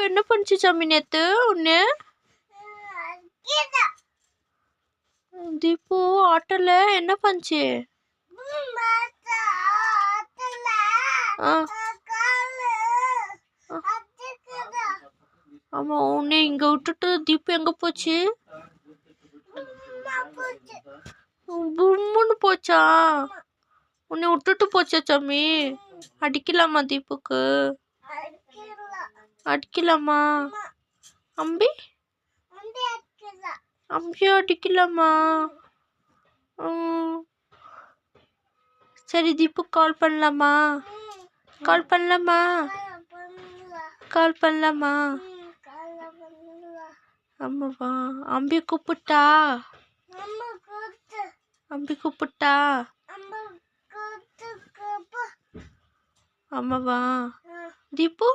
என்ன பண்ணுச்சு சாமி நேத்து உன்ன? தீபு ஆட்டோல என்ன பண்ணுச்சு? ஆமா, உன்னை இங்க விட்டுட்டு தீபு எங்க போச்சு? பும்முன்னு போச்சா? உன்னை விட்டுட்டு போச்சா சாமி? அடிக்கலாமா தீபுக்கு? அடிக்கலாமா? அம்பி அம்பியும் அடிக்கலாமா? சரி தீபு கால் பண்ணலாமா? கால் பண்ணலாமா? கால் பண்ணலாமா? ஆமாவா? அம்பி கூப்பிட்டா? அம்பி கூப்பிட்டா? ஆமாவா? தீபு